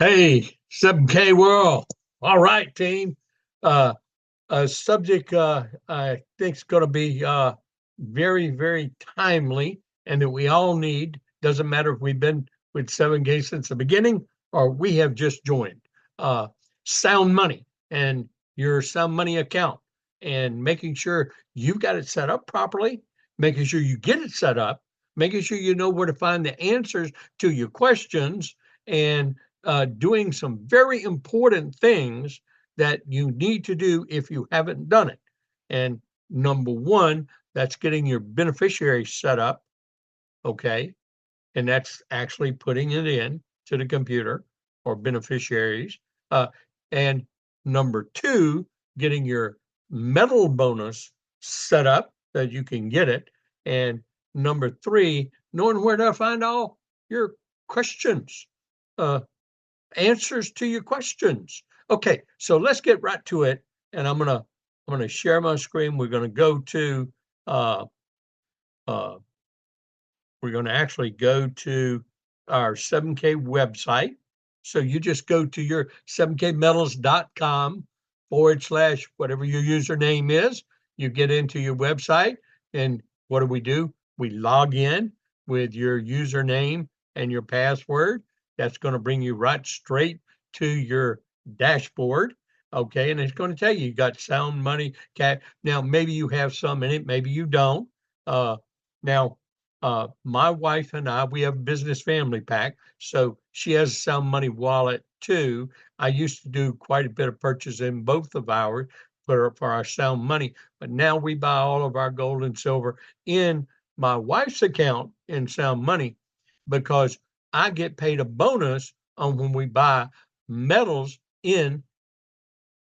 Hey, 7K world. All right, team. Uh, a subject I think is going to be very, very timely and that we all need. Doesn't matter if we've been with 7K since the beginning or we have just joined. Uh, Sound money and your sound money account and making sure you've got it set up properly, making sure you get it set up, making sure you know where to find the answers to your questions, and doing some very important things that you need to do if you haven't done it. And number one, that's getting your beneficiary set up, okay? And that's actually putting it in to the computer or beneficiaries. And number two, getting your metal bonus set up that you can get it. And number three, knowing where to find all your questions. Uh, Answers to your questions. Okay, so let's get right to it. And I'm gonna share my screen. We're gonna go to uh, uh, we're gonna actually go to our 7K website. So you just go to your 7kmetals.com / whatever your username is. You get into your website, and what do? We log in with your username and your password. That's going to bring you right straight to your dashboard. Okay, and it's going to tell you got sound money cat. Now, maybe you have some in it, maybe you don't. Now, my wife and I, we have a business family pack, so she has a sound money wallet too. I used to do quite a bit of purchase in both of ours for our sound money, but now we buy all of our gold and silver in my wife's account in sound money because I get paid a bonus on when we buy metals in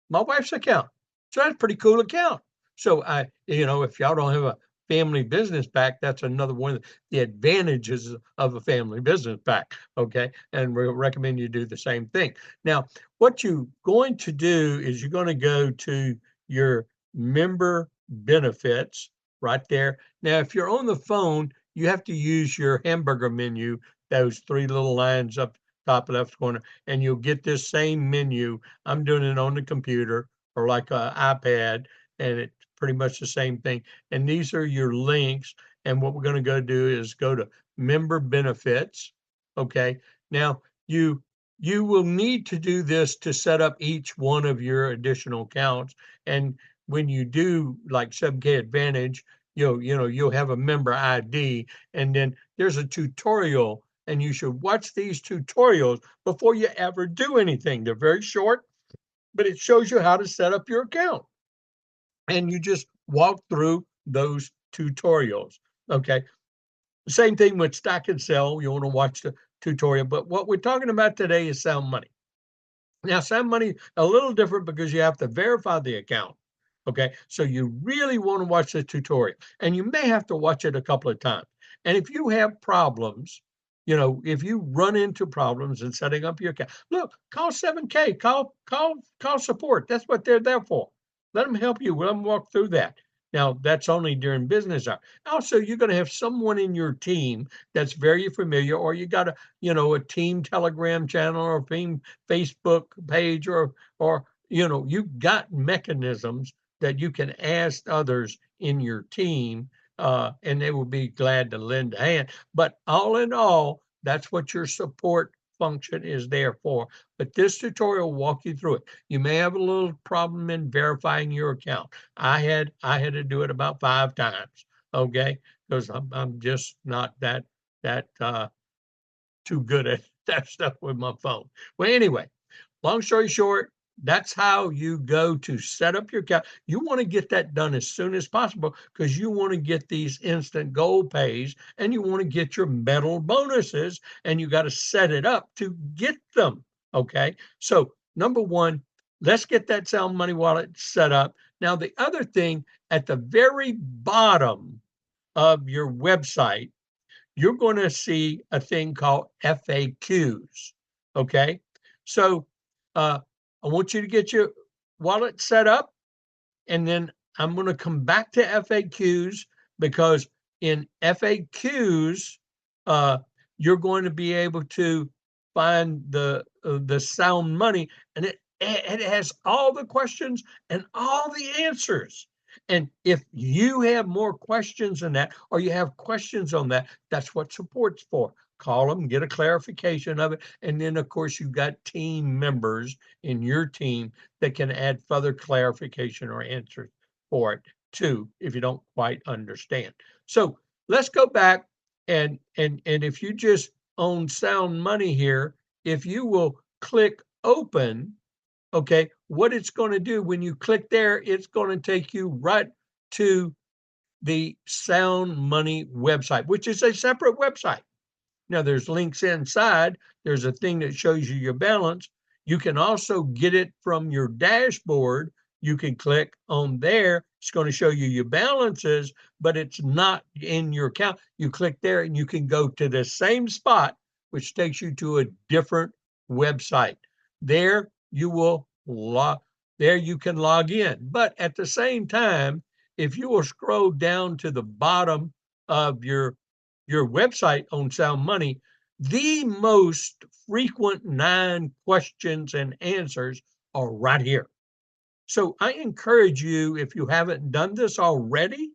my wife's account. So that's a pretty cool account. So if y'all don't have a family business pack, that's another one of the advantages of a family business pack. Okay. And we recommend you do the same thing. Now, what you're going to do is you're going to go to your member benefits right there. Now, if you're on the phone, you have to use your hamburger menu, those three little lines up top left corner, and you'll get this same menu. I'm doing it on the computer or like an iPad, and it's pretty much the same thing. And these are your links. And what we're going to go do is go to member benefits. Okay. Now you will need to do this to set up each one of your additional accounts. And when you do like 7K Advantage, you'll have a member ID, and then there's a tutorial, and you should watch these tutorials before you ever do anything. They're very short, but it shows you how to set up your account. And you just walk through those tutorials. Okay. Same thing with Stack and Sell. You want to watch the tutorial. But what we're talking about today is sound money. Now, sound money a little different because you have to verify the account. Okay. So you really want to watch the tutorial, and you may have to watch it a couple of times. And if you have problems, if you run into problems in setting up your account, look, call 7K, call support. That's what they're there for. Let them help you. Let them walk through that. Now, that's only during business hours. Also, you're going to have someone in your team that's very familiar, or you got a team Telegram channel or team Facebook page, or you've got mechanisms that you can ask others in your team, and they will be glad to lend a hand. But all in all, that's what your support function is there for. But this tutorial will walk you through it. You may have a little problem in verifying your account. I had to do it about 5 times, okay? Because I'm just not that too good at that stuff with my phone. Well, anyway, long story short, that's how you go to set up your account. You want to get that done as soon as possible because you want to get these instant gold pays, and you want to get your metal bonuses, and you got to set it up to get them. Okay. So, number one, let's get that sound money wallet set up. Now, the other thing at the very bottom of your website, you're going to see a thing called FAQs. Okay. So, I want you to get your wallet set up, and then I'm going to come back to FAQs because in FAQs, you're going to be able to find the sound money, and it has all the questions and all the answers. And if you have more questions than that, or you have questions on that, that's what support's for. Call them, get a clarification of it. And then, of course, you've got team members in your team that can add further clarification or answers for it too, if you don't quite understand. So let's go back and if you just own sound money here, if you will click open, okay, what it's going to do when you click there, it's going to take you right to the Sound Money website, which is a separate website. Now, there's links inside. There's a thing that shows you your balance. You can also get it from your dashboard. You can click on there. It's going to show you your balances, but it's not in your account. You click there and you can go to the same spot, which takes you to a different website. There you will there you can log in. But at the same time, if you will scroll down to the bottom of your website on Sound Money, the most frequent 9 questions and answers are right here. So I encourage you, if you haven't done this already,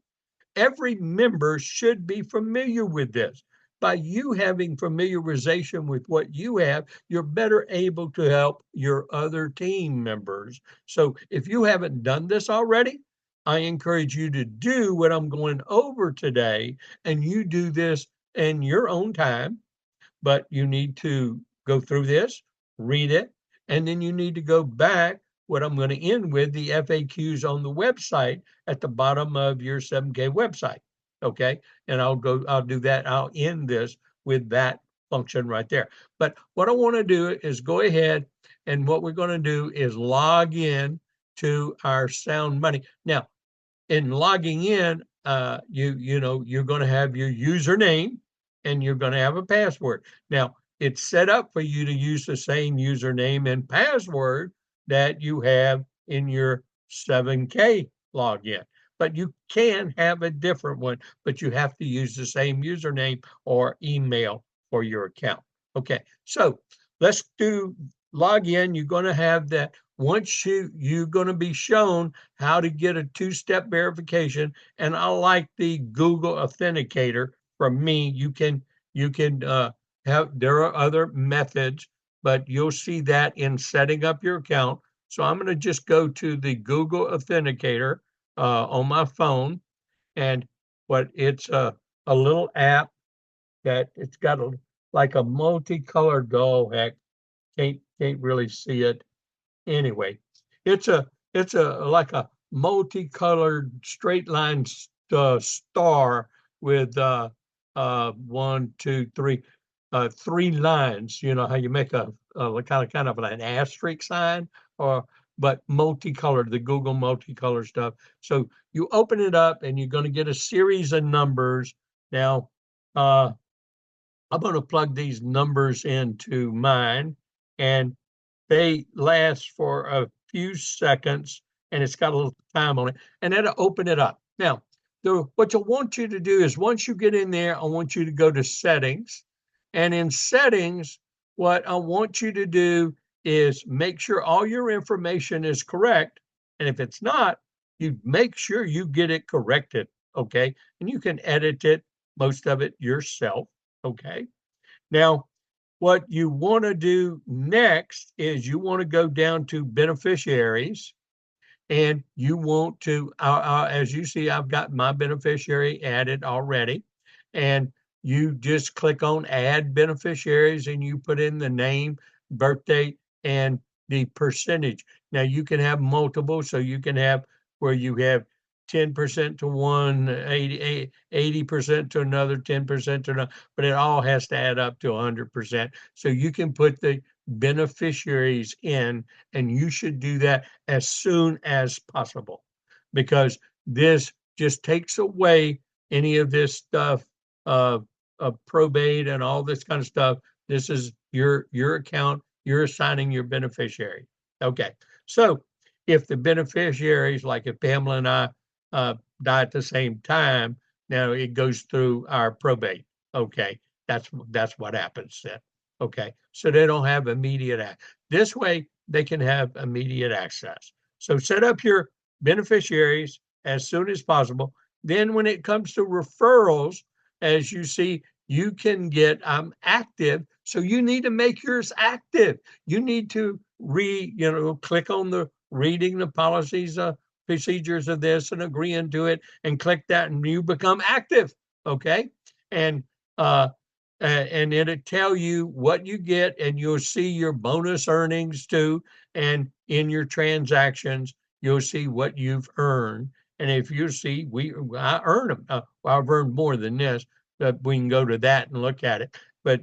every member should be familiar with this. By you having familiarization with what you have, you're better able to help your other team members. So if you haven't done this already, I encourage you to do what I'm going over today, and you do this in your own time, but you need to go through this, read it, and then you need to go back. What I'm going to end with, the FAQs on the website at the bottom of your 7K website. Okay. And I'll do that. I'll end this with that function right there. But what I want to do is go ahead, and what we're going to do is log in to our Sound Money. Now, in logging in, you're going to have your username and you're going to have a password. Now, it's set up for you to use the same username and password that you have in your 7K login. But you can have a different one, but you have to use the same username or email for your account. Okay, so let's do log in. You're going to have that. Once you're going to be shown how to get a 2-step verification, and I like the Google Authenticator from me. You can there are other methods, but you'll see that in setting up your account. So I'm going to just go to the Google Authenticator on my phone, and it's a little app that it's got like a multicolored doll. Heck, can't really see it. Anyway, it's a like a multicolored straight line star with 1, 2, 3, 3 lines. You know how you make a kind of an asterisk sign, but multicolored, the Google multicolor stuff. So you open it up and you're going to get a series of numbers. Now, I'm going to plug these numbers into mine, and they last for a few seconds, and it's got a little time on it, and that'll open it up. Now, what I want you to do is, once you get in there, I want you to go to settings, and in settings, what I want you to do is make sure all your information is correct, and if it's not, you make sure you get it corrected, okay? And you can edit it, most of it yourself, okay? Now, what you want to do next is you want to go down to beneficiaries, and you want to, as you see, I've got my beneficiary added already, and you just click on add beneficiaries and you put in the name, birthday, and the percentage. Now you can have multiple, so you can have where you have 10% to one, 80% to another, 10% to another, but it all has to add up to 100%. So you can put the beneficiaries in, and you should do that as soon as possible, because this just takes away any of this stuff of probate and all this kind of stuff. This is your account. You're assigning your beneficiary. Okay. So if the beneficiaries, like if Pamela and I die at the same time, now it goes through our probate. Okay, that's what happens then. Okay, so they don't have immediate access. This way, they can have immediate access. So set up your beneficiaries as soon as possible. Then when it comes to referrals, as you see, you can get active. So you need to make yours active. You need to click on the reading the policies, procedures of this and agreeing to it and click that and you become active. Okay. And, and it'll tell you what you get and you'll see your bonus earnings too. And in your transactions, you'll see what you've earned. And if you see, I earn them. Well, I've earned more than this, but we can go to that and look at it. But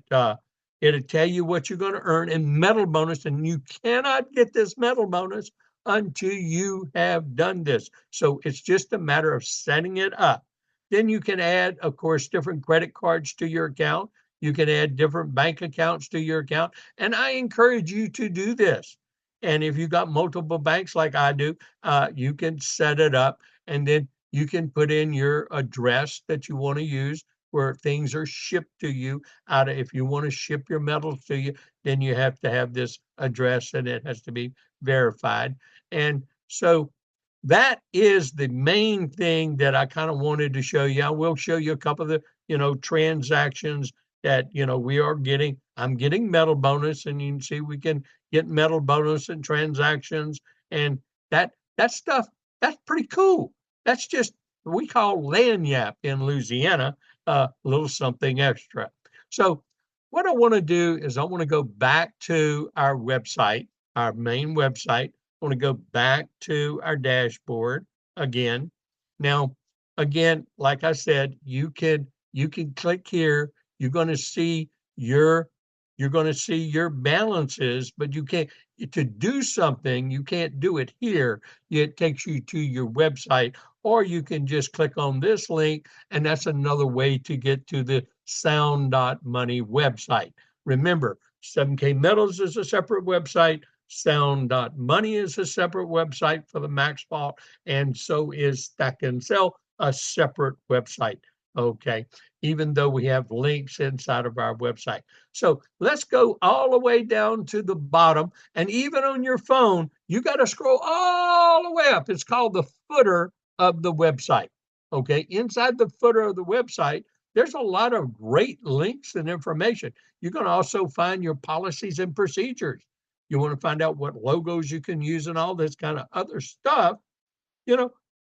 it'll tell you what you're going to earn in metal bonus, and you cannot get this metal bonus until you have done this. So it's just a matter of setting it up. Then you can add, of course, different credit cards to your account. You can add different bank accounts to your account. And I encourage you to do this. And if you got multiple banks like I do, you can set it up and then you can put in your address that you want to use where things are shipped to you. If you want to ship your metals to you, then you have to have this address and it has to be verified. And so that is the main thing that I kind of wanted to show you. I will show you a couple of the, transactions that, I'm getting metal bonus, and you can see we can get metal bonus and transactions. And that stuff, that's pretty cool. That's just, we call lagniappe in Louisiana, a little something extra. So what I want to do is I want to go back to our website, our main website. I want to go back to our dashboard again. Now, again, like I said, you can click here. You're going to see your balances, but you can't to do something. You can't do it here. It takes you to your website, or you can just click on this link, and that's another way to get to the Sound.money website. Remember, 7K Metals is a separate website. Sound.money is a separate website for the Max Vault, and so is Stack and Sell, a separate website. Okay, even though we have links inside of our website. So let's go all the way down to the bottom. And even on your phone, you got to scroll all the way up. It's called the footer of the website. Okay, inside the footer of the website, there's a lot of great links and information. You're going to also find your policies and procedures. You want to find out what logos you can use and all this kind of other stuff.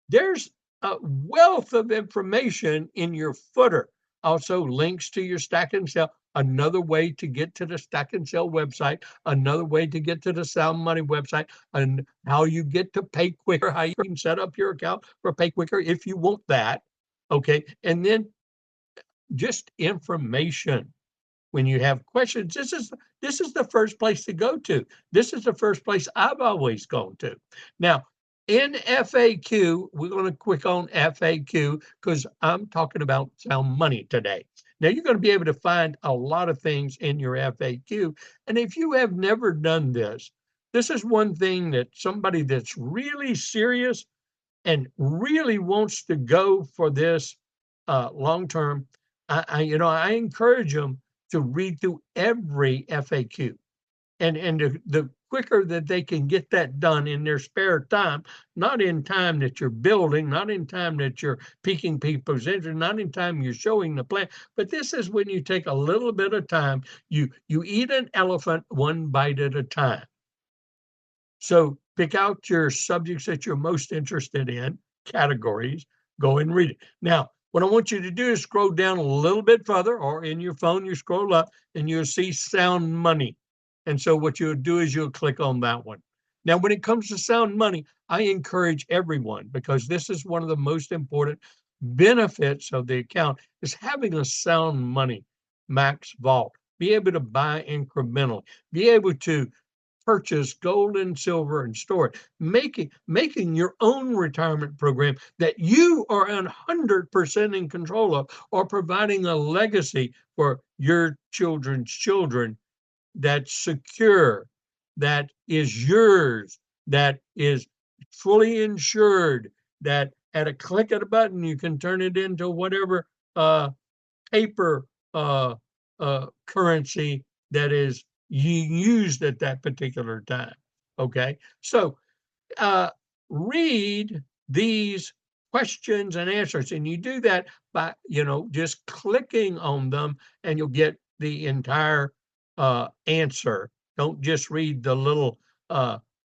There's a wealth of information in your footer. Also, links to your Stack and Sell, another way to get to the Stack and Sell website, another way to get to the Sound Money website, and how you get to Pay Quicker, how you can set up your account for Pay Quicker if you want that. Okay, and then just information. When you have questions, this is the first place to go to. This is the first place I've always gone to. Now, in FAQ, we're going to click on FAQ because I'm talking about Sound Money today. Now, you're going to be able to find a lot of things in your FAQ. And if you have never done this, this is one thing that somebody that's really serious and really wants to go for this long term, I encourage them to read through every FAQ. And the quicker that they can get that done in their spare time, not in time that you're building, not in time that you're piquing people's interest, not in time you're showing the plan, but this is when you take a little bit of time. You eat an elephant one bite at a time. So pick out your subjects that you're most interested in, categories, go and read it. Now, what I want you to do is scroll down a little bit further, or in your phone, you scroll up and you'll see Sound Money. And so what you'll do is you'll click on that one. Now, when it comes to Sound Money, I encourage everyone, because this is one of the most important benefits of the account, is having a Sound Money Max Vault. Be able to buy incrementally, be able to purchase gold and silver and store it, making your own retirement program that you are 100% in control of, or providing a legacy for your children's children that's secure, that is yours, that is fully insured, that at a click of a button you can turn it into whatever paper currency that is used at that particular time. Okay, so read these questions and answers, and you do that by just clicking on them, and you'll get the entire answer. Don't just read the little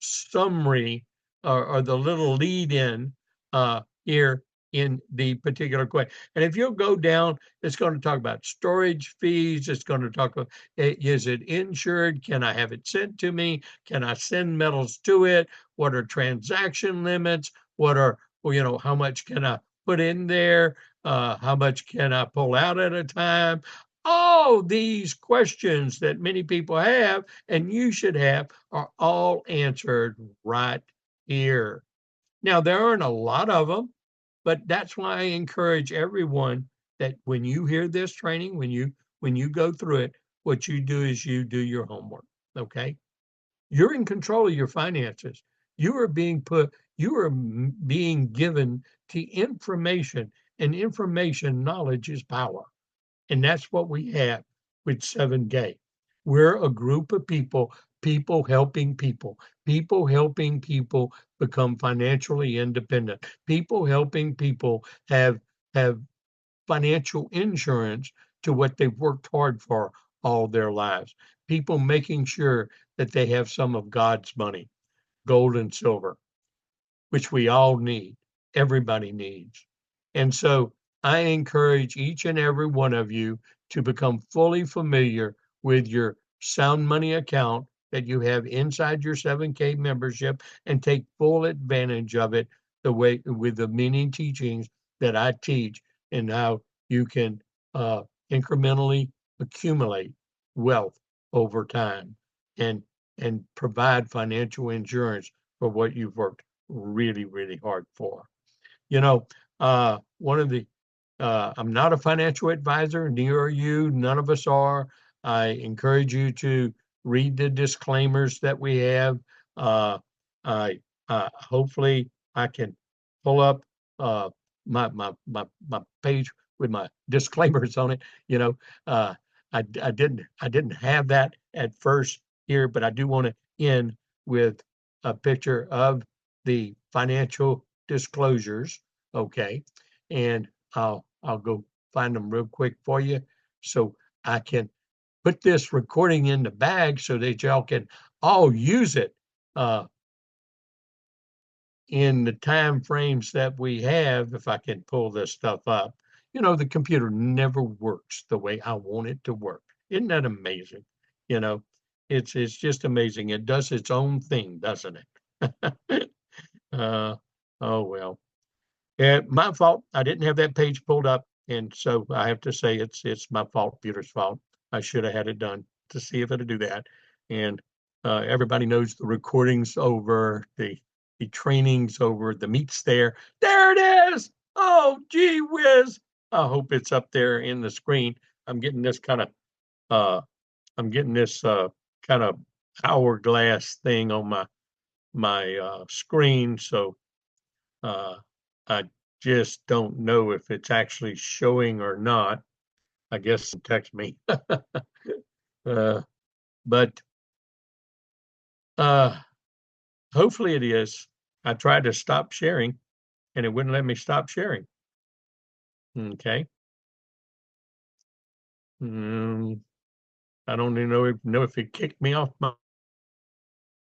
summary or the little lead in here in the particular question. And if you'll go down, it's going to talk about storage fees. It's going to talk about, is it insured? Can I have it sent to me? Can I send metals to it? What are transaction limits? What are, how much can I put in there? How much can I pull out at a time? All these questions that many people have, and you should have, are all answered right here. Now, there aren't a lot of them, but that's why I encourage everyone that when you hear this training, when you go through it, what you do is you do your homework. Okay, you're in control of your finances. You are being given the information, and information knowledge is power. And that's what we have with 7K. We're a group of people helping people helping people become financially independent, people helping people have financial insurance to what they've worked hard for all their lives, people making sure that they have some of God's money, gold and silver, which we all need, everybody needs. And so I encourage each and every one of you to become fully familiar with your Sound Money account that you have inside your 7K membership, and take full advantage of it the way with the many teachings that I teach, and how you can incrementally accumulate wealth over time, and provide financial insurance for what you've worked really, really hard for. One of the I'm not a financial advisor, neither are you. None of us are. I encourage you to read the disclaimers that we have. I hopefully I can pull up my page with my disclaimers on it. I didn't have that at first here, but I do want to end with a picture of the financial disclosures. Okay, and I'll go find them real quick for you, so I can put this recording in the bag so that y'all can all use it in the time frames that we have. If I can pull this stuff up, the computer never works the way I want it to work. Isn't that amazing? You know, it's just amazing. It does its own thing, doesn't it? Oh well. My fault. I didn't have that page pulled up, and so I have to say it's my fault, Peter's fault. I should have had it done to see if it'll do that. And everybody knows the recordings over, the trainings over, the meets there. There it is. Oh, gee whiz. I hope it's up there in the screen. I'm getting this kind of kind of hourglass thing on my screen, so I just don't know if it's actually showing or not. I guess text me. But hopefully it is. I tried to stop sharing, and it wouldn't let me stop sharing. Okay. I don't even know if it kicked me off my